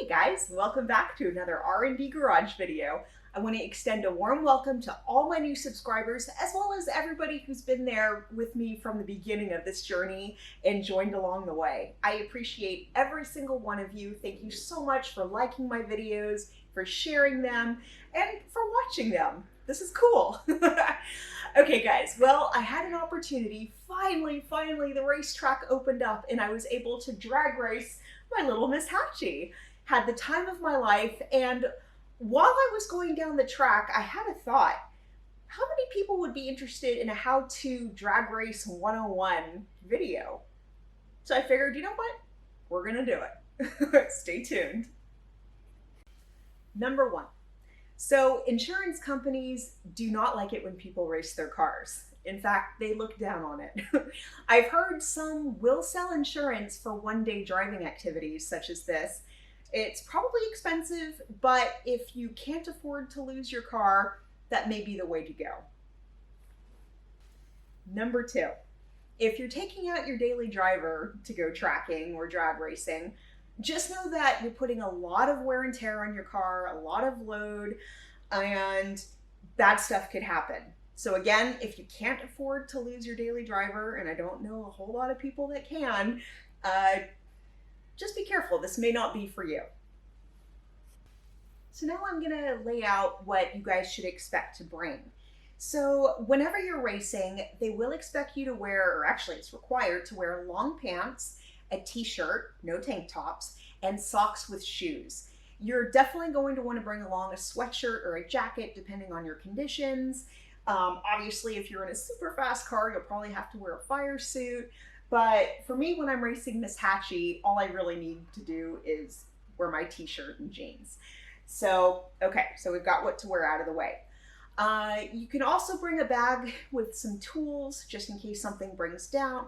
Hey guys, welcome back to another R&D Garage video. I want to extend a warm welcome to all my new subscribers, as well as everybody who's been there with me from the beginning of this journey and joined along the way. I appreciate every single one of you. Thank you so much for liking my videos, for sharing them, and for watching them. This is cool. Okay guys, well, I had an opportunity. Finally, the racetrack opened up and I was able to drag race my little Miss Hatchie. Had the time of my life, and while I was going down the track, I had a thought. How many people would be interested in a how-to drag race 101 video? So I figured, you know what? We're gonna do it. Stay tuned. Number one. So insurance companies do not like it when people race their cars. In fact, they look down on it. I've heard some will sell insurance for one-day driving activities such as this. It's probably expensive, but if you can't afford to lose your car, that may be the way to go. Number two, if you're taking out your daily driver to go tracking or drag racing, just know that you're putting a lot of wear and tear on your car, a lot of load, and bad stuff could happen. So again, if you can't afford to lose your daily driver, and I don't know a whole lot of people that can, just be careful. This may not be for you. So now I'm gonna lay out what you guys should expect to bring. So whenever you're racing, they will expect you to wear, or actually it's required to wear long pants, a t-shirt, no tank tops, and socks with shoes. You're definitely going to want to bring along a sweatshirt or a jacket depending on your conditions. Obviously, if you're in a super fast car, you'll probably have to wear a fire suit. But for me, when I'm racing Miss Hatchie, all I really need to do is wear my t-shirt and jeans. So, okay, so we've got what to wear out of the way. You can also bring a bag with some tools just in case something breaks down.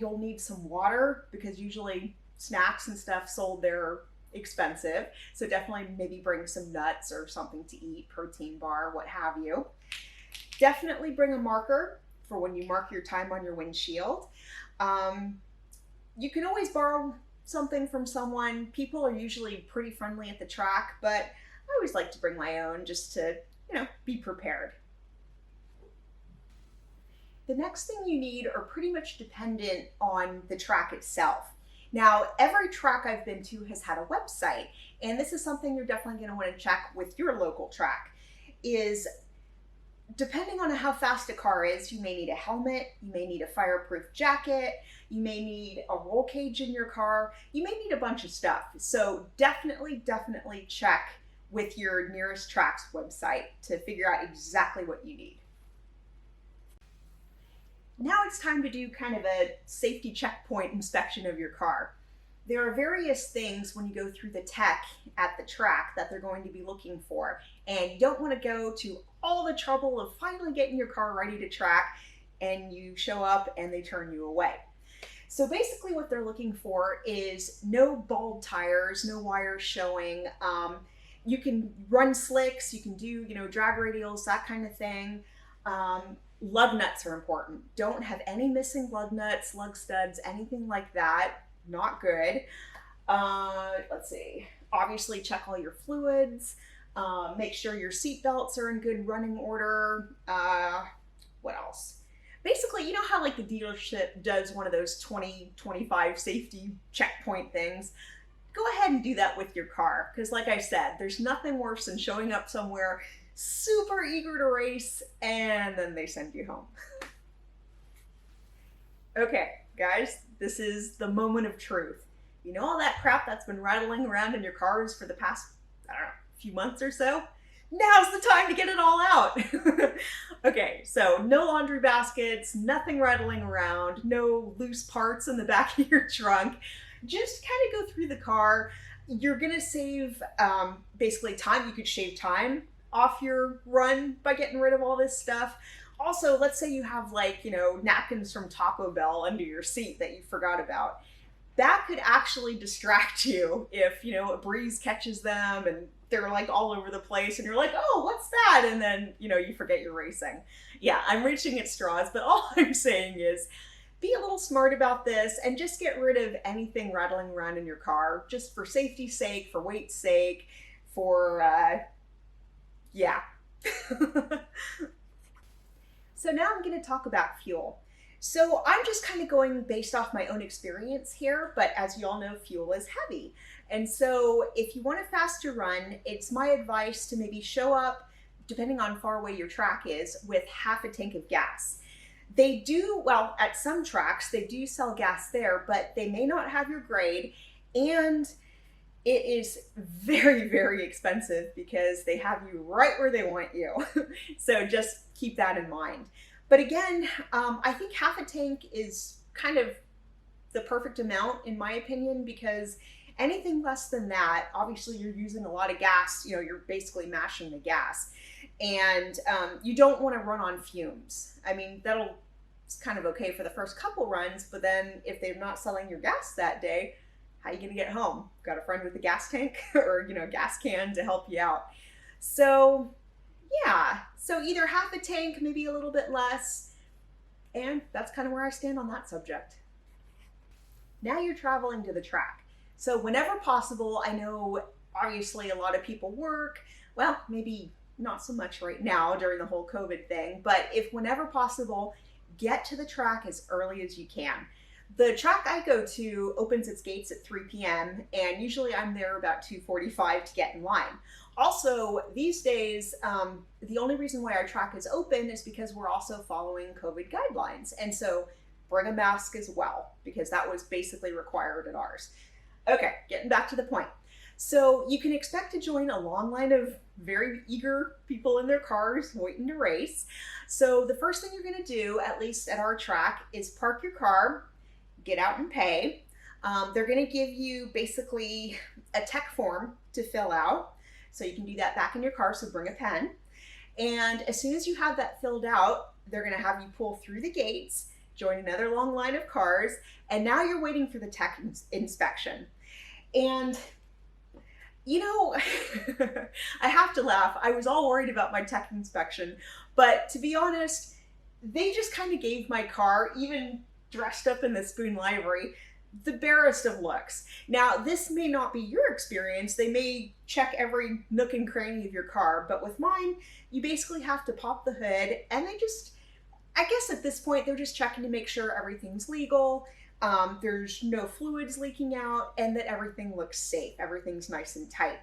You'll need some water because usually snacks and stuff sold there are expensive. So definitely maybe bring some nuts or something to eat, protein bar, what have you. Definitely bring a marker for when you mark your time on your windshield. You can always borrow something from someone. People are usually pretty friendly at the track, but I always like to bring my own just to, be prepared. The next thing you need are pretty much dependent on the track itself. Now, every track I've been to has had a website, and this is something you're definitely going to want to check with your local track, is depending on how fast a car is, you may need a helmet, you may need a fireproof jacket, you may need a roll cage in your car, you may need a bunch of stuff. So definitely check with your nearest track's website to figure out exactly what you need. Now it's time to do kind of a safety checkpoint inspection of your car. There are various things when you go through the tech at the track that they're going to be looking for, and you don't want to go to all the trouble of finally getting your car ready to track and you show up and they turn you away. So basically what they're looking for is no bald tires, no wires showing. You can run slicks, you can do, drag radials, that kind of thing. Lug nuts are important. Don't have any missing lug nuts, lug studs, anything like that. Not good. Let's see. Obviously check all your fluids. Make sure your seat belts are in good running order. What else? Basically, you know how like the dealership does one of those 20-25 safety checkpoint things? Go ahead and do that with your car. Because like I said, there's nothing worse than showing up somewhere super eager to race and then they send you home. Okay, guys, this is the moment of truth. You know all that crap that's been rattling around in your cars for the past, few months or so? Now's the time to get it all out. Okay, so no laundry baskets, nothing rattling around, no loose parts in the back of your trunk. Just kind of go through the car. You're gonna save basically time. You could shave time off your run by getting rid of all this stuff. Also, let's say you have napkins from Taco Bell under your seat that you forgot about. That could actually distract you if, a breeze catches them and they're all over the place and you're like, oh, what's that? And then, you forget you're racing. Yeah, I'm reaching at straws, but all I'm saying is be a little smart about this and just get rid of anything rattling around in your car, just for safety's sake, for weight's sake, for, yeah. So now I'm going to talk about fuel. So I'm just kind of going based off my own experience here, but as you all know, fuel is heavy. And so if you want a faster run, it's my advice to maybe show up, depending on far away your track is, with half a tank of gas. They do, well, at some tracks, they do sell gas there, but they may not have your grade, and it is very, very expensive because they have you right where they want you. So just keep that in mind. But again, I think half a tank is kind of the perfect amount in my opinion, because anything less than that, obviously you're using a lot of gas, you know, you're basically mashing the gas. And you don't want to run on fumes. I mean, it's kind of okay for the first couple runs, but then if they're not selling your gas that day, how are you going to get home? Got a friend with a gas tank or, you know, gas can to help you out. So yeah, so either half a tank, maybe a little bit less, and that's kind of where I stand on that subject. Now you're traveling to the track. So whenever possible, I know obviously a lot of people work, well, maybe not so much right now during the whole COVID thing, but if whenever possible, get to the track as early as you can. The track I go to opens its gates at 3 p.m. and usually I'm there about 2:45 to get in line. Also, these days, the only reason why our track is open is because we're also following COVID guidelines. And so bring a mask as well, because that was basically required at ours. Okay, getting back to the point. So you can expect to join a long line of very eager people in their cars waiting to race. So the first thing you're going to do, at least at our track, is park your car, get out and pay. They're going to give you basically a tech form to fill out. So you can do that back in your car, so bring a pen. And as soon as you have that filled out, they're going to have you pull through the gates, join another long line of cars, and now you're waiting for the tech inspection. And you know, I have to laugh. I was all worried about my tech inspection, but to be honest, they just kind of gave my car, even dressed up in the Spoon livery, the barest of looks. Now, this may not be your experience. They may check every nook and cranny of your car, but with mine, you basically have to pop the hood, and they just, I guess at this point, they're just checking to make sure everything's legal, there's no fluids leaking out, and that everything looks safe. Everything's nice and tight.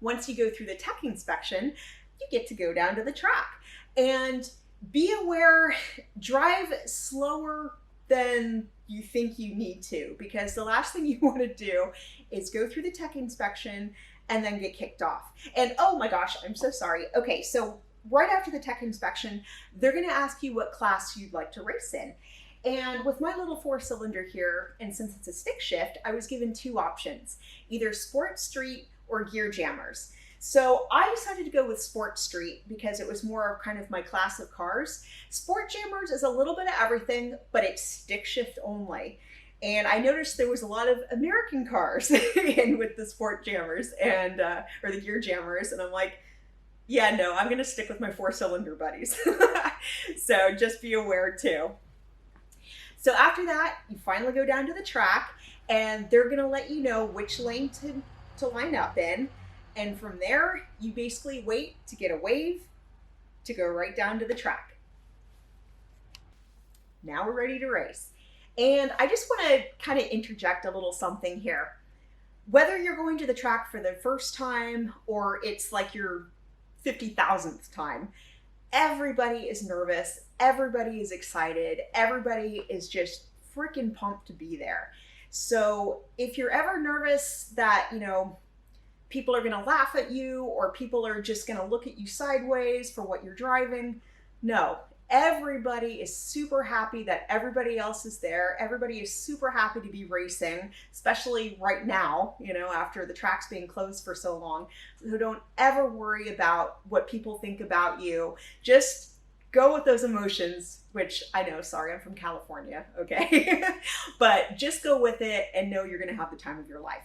Once you go through the tech inspection, you get to go down to the track. And be aware, drive slower than you think you need to, because the last thing you want to do is go through the tech inspection and then get kicked off. And oh my gosh, I'm so sorry. Okay, so right after the tech inspection, they're going to ask you what class you'd like to race in. And with my little 4-cylinder here, and since it's a stick shift, I was given 2 options, either Sport Street or Gear Jammers. So I decided to go with Sport Street because it was more of kind of my class of cars. Sport Jammers is a little bit of everything, but it's stick shift only. And I noticed there was a lot of American cars in with the Sport Jammers and or the Gear Jammers, and I'm like, yeah, no, I'm gonna stick with my 4-cylinder buddies. So just be aware too. So after that, you finally go down to the track, and they're gonna let you know which lane to line up in. And from there, you basically wait to get a wave to go right down to the track. Now we're ready to race. And I just want to kind of interject a little something here. Whether you're going to the track for the first time or it's like your 50,000th time, everybody is nervous, everybody is excited, everybody is just freaking pumped to be there. So if you're ever nervous that, you know, people are going to laugh at you or people are just going to look at you sideways for what you're driving, no. Everybody is super happy that everybody else is there. Everybody is super happy to be racing, especially right now, you know, after the track's being closed for so long. So don't ever worry about what people think about you. Just go with those emotions, which I know, sorry, I'm from California, okay? But just go with it and know you're gonna have the time of your life.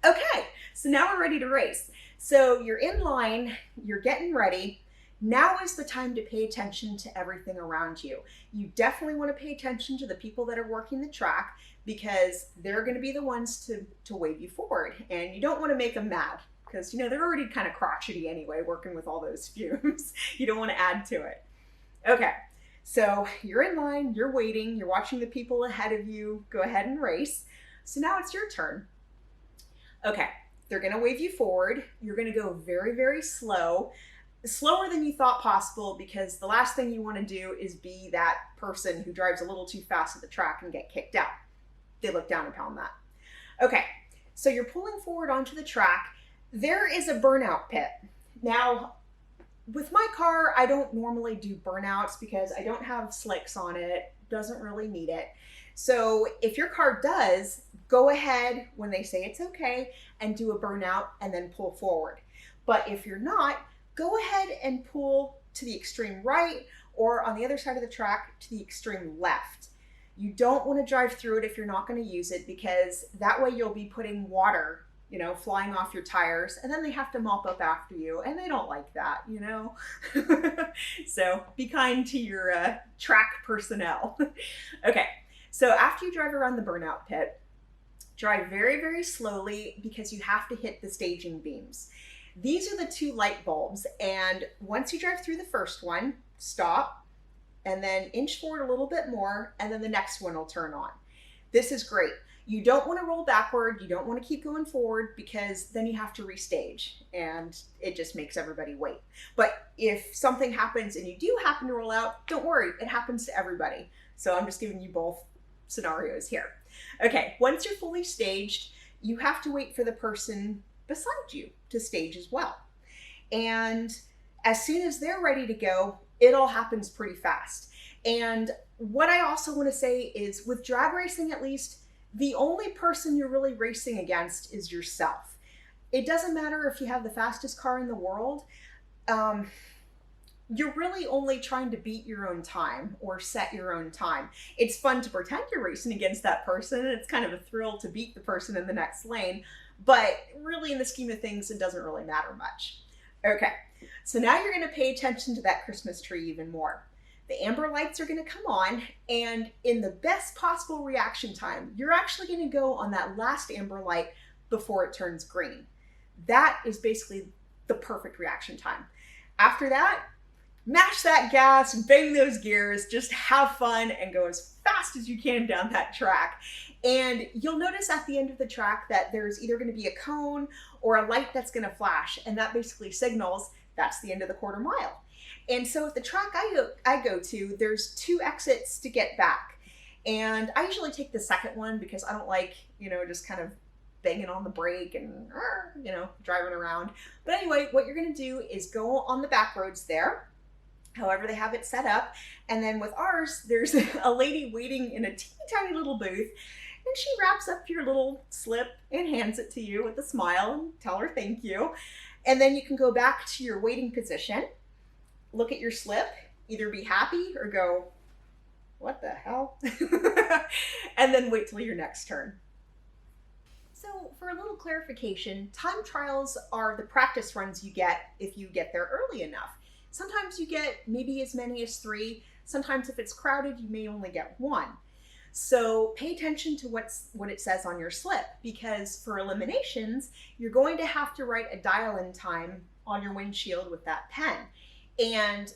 Okay, so now we're ready to race. So you're in line, you're getting ready. Now is the time to pay attention to everything around you. You definitely want to pay attention to the people that are working the track because they're going to be the ones to wave you forward. And you don't want to make them mad because, they're already kind of crotchety anyway, working with all those fumes. You don't want to add to it. Okay, so you're in line, you're waiting, you're watching the people ahead of you go ahead and race. So now it's your turn. Okay, they're going to wave you forward. You're going to go very, very slow. Slower than you thought possible, because the last thing you want to do is be that person who drives a little too fast at the track and get kicked out. They look down upon that. Okay, so you're pulling forward onto the track. There is a burnout pit. Now, with my car, I don't normally do burnouts because I don't have slicks on it. Doesn't really need it. So if your car does, go ahead when they say it's okay and do a burnout and then pull forward. But if you're not, go ahead and pull to the extreme right or on the other side of the track to the extreme left. You don't want to drive through it if you're not going to use it, because that way you'll be putting water, flying off your tires, and then they have to mop up after you, and they don't like that, So be kind to your track personnel. Okay, so after you drive around the burnout pit, drive very, very slowly because you have to hit the staging beams. These are the 2 light bulbs, and once you drive through the first one, stop, and then inch forward a little bit more, and then the next one will turn on. This is great. You don't want to roll backward, you don't want to keep going forward, because then you have to restage, and it just makes everybody wait. But if something happens and you do happen to roll out, don't worry, it happens to everybody. So I'm just giving you both scenarios here. Okay, once you're fully staged, you have to wait for the person beside you to stage as well. And as soon as they're ready to go, it all happens pretty fast. And what I also want to say is, with drag racing at least, the only person you're really racing against is yourself. It doesn't matter if you have the fastest car in the world. You're really only trying to beat your own time or set your own time. It's fun to pretend you're racing against that person, and it's kind of a thrill to beat the person in the next lane. But really, in the scheme of things, it doesn't really matter much. Okay, so now you're going to pay attention to that Christmas tree even more. The amber lights are going to come on, and in the best possible reaction time, you're actually going to go on that last amber light before it turns green. That is basically the perfect reaction time. After that, mash that gas, bang those gears, just have fun and go as fast as you can down that track. And you'll notice at the end of the track that there's either going to be a cone or a light that's going to flash, and that basically signals that's the end of the quarter mile. And so at the track I go to, there's 2 exits to get back. And I usually take the second one because I don't like, just kind of banging on the brake and, driving around. But anyway, what you're going to do is go on the back roads there, however they have it set up. And then with ours, there's a lady waiting in a teeny tiny little booth, and she wraps up your little slip and hands it to you with a smile and tell her thank you. And then you can go back to your waiting position, look at your slip, either be happy or go, what the hell? And then wait till your next turn. So for a little clarification, time trials are the practice runs you get if you get there early enough. Sometimes you get maybe as many as 3. Sometimes if it's crowded, you may only get 1. So pay attention to what it says on your slip, because for eliminations, you're going to have to write a dial-in time on your windshield with that pen. And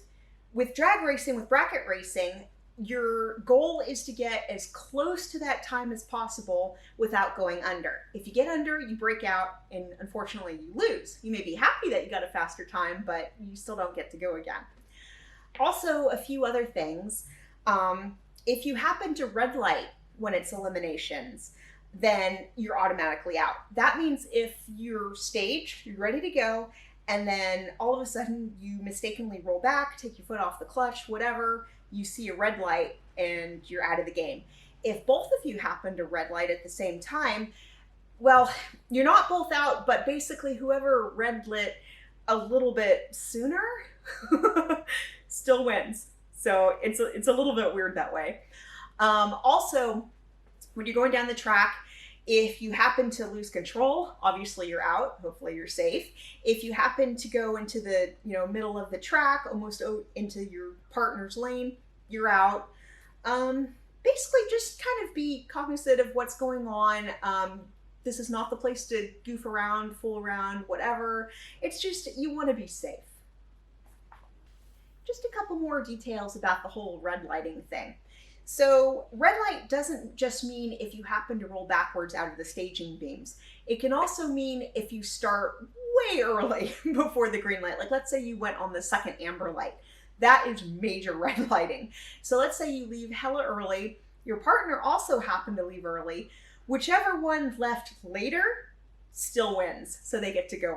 with drag racing, with bracket racing, your goal is to get as close to that time as possible without going under. If you get under, you break out, and unfortunately you lose. You may be happy that you got a faster time, but you still don't get to go again. Also, a few other things. If you happen to red light when it's eliminations, then you're automatically out. That means if you're staged, you're ready to go, and then all of a sudden you mistakenly roll back, take your foot off the clutch, whatever, you see a red light and you're out of the game. If both of you happen to red light at the same time, well, you're not both out, but basically whoever red lit a little bit sooner still wins. So it's a little bit weird that way. Also, when you're going down the track, If you happen to lose control, obviously you're out. Hopefully you're safe. If you happen to go into the middle of the track, almost into your partner's lane, you're out. Basically, just kind of be cognizant of what's going on. This is not the place to goof around, fool around, whatever. It's just you want to be safe. Just a couple more details about the whole red lighting thing. So red light doesn't just mean if you happen to roll backwards out of the staging beams. It can also mean if you start way early before the green light. Like let's say you went on the second amber light. That is major red lighting. So let's say you leave hella early. Your partner also happened to leave early. Whichever one left later still wins. So they get to go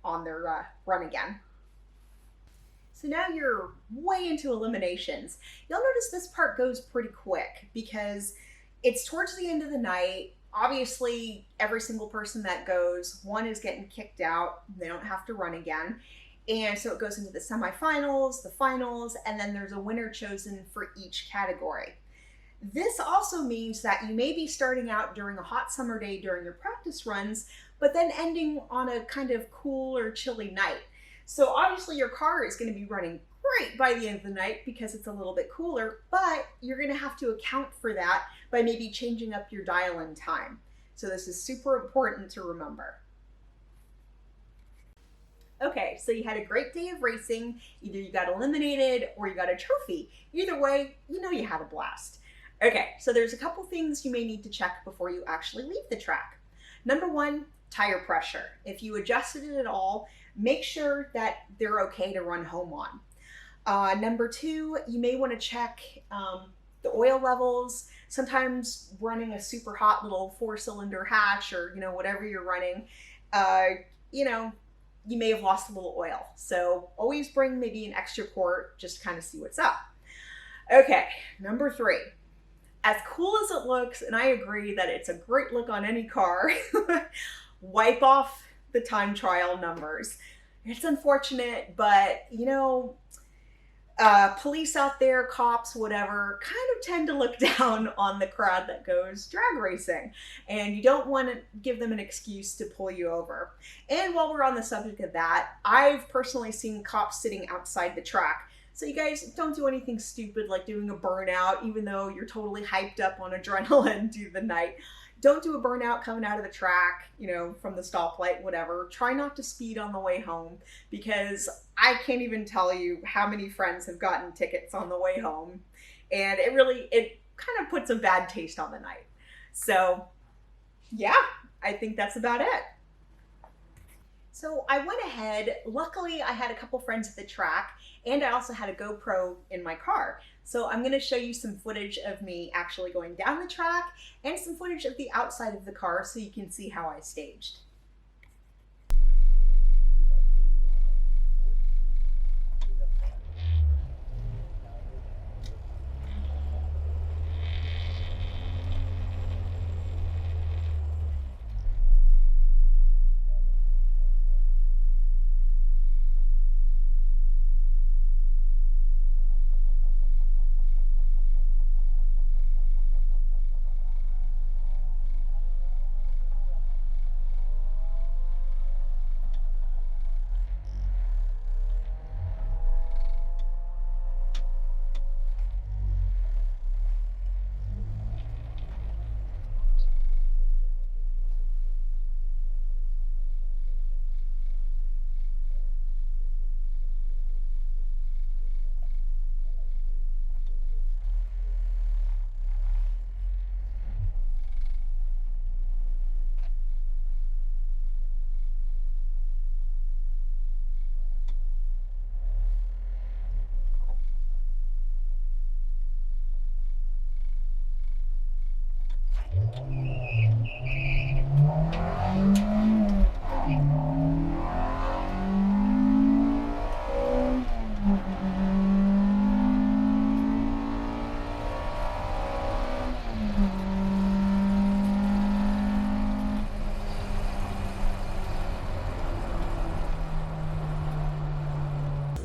on their run again. So now you're way into eliminations. You'll notice this part goes pretty quick because it's towards the end of the night. Obviously, every single person that goes, one is getting kicked out. They don't have to run again. And so it goes into the semifinals, the finals, and then there's a winner chosen for each category. This also means that you may be starting out during a hot summer day during your practice runs, but then ending on a kind of cool or chilly night. So obviously your car is going to be running great by the end of the night because it's a little bit cooler, but you're going to have to account for that by maybe changing up your dial-in time. So this is super important to remember. Okay, so you had a great day of racing. Either you got eliminated or you got a trophy. Either way, you had a blast. Okay, so there's a couple things you may need to check before you actually leave the track. Number one, tire pressure. If you adjusted it at all, make sure that they're okay to run home on. Number two, you may want to check the oil levels. Sometimes running a super hot little 4-cylinder hatch or whatever you're running, you may have lost a little oil. So always bring maybe an extra quart just to kind of see what's up. Okay, number three. As cool as it looks, and I agree that it's a great look on any car, wipe off the time trial numbers. It's unfortunate, but police out there, cops, whatever, kind of tend to look down on the crowd that goes drag racing, and you don't want to give them an excuse to pull you over. And while we're on the subject of that, I've personally seen cops sitting outside the track. So you guys don't do anything stupid like doing a burnout, even though you're totally hyped up on adrenaline due to the night. Don't do a burnout coming out of the track, from the stoplight, whatever. Try not to speed on the way home because I can't even tell you how many friends have gotten tickets on the way home. And it kind of puts a bad taste on the night. So yeah, I think that's about it. So I went ahead, luckily I had a couple friends at the track and I also had a GoPro in my car. So I'm going to show you some footage of me actually going down the track and some footage of the outside of the car so you can see how I staged.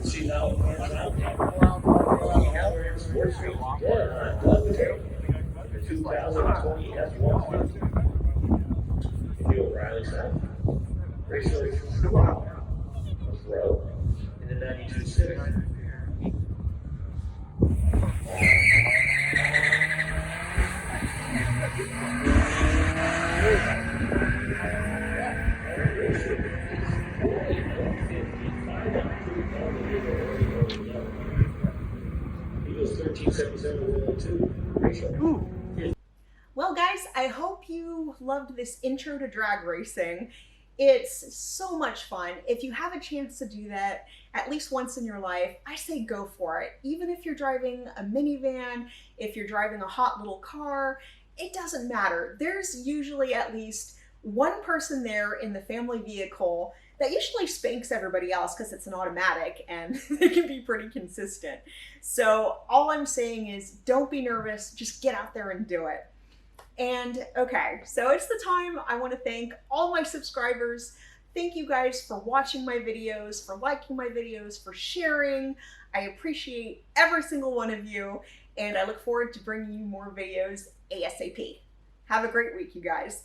See now, 2020 F1. Riley side. Ratio throw. In the 92 Civic. He goes 1377 ratio. Well guys, I hope you loved this intro to drag racing. It's so much fun. If you have a chance to do that at least once in your life, I say go for it. Even if you're driving a minivan, if you're driving a hot little car, it doesn't matter. There's usually at least one person there in the family vehicle that usually spanks everybody else because it's an automatic and they can be pretty consistent. So all I'm saying is don't be nervous, just get out there and do it. And okay, so it's the time I want to thank all my subscribers. Thank you guys for watching my videos, for liking my videos, for sharing. I appreciate every single one of you, and I look forward to bringing you more videos ASAP. Have a great week, you guys.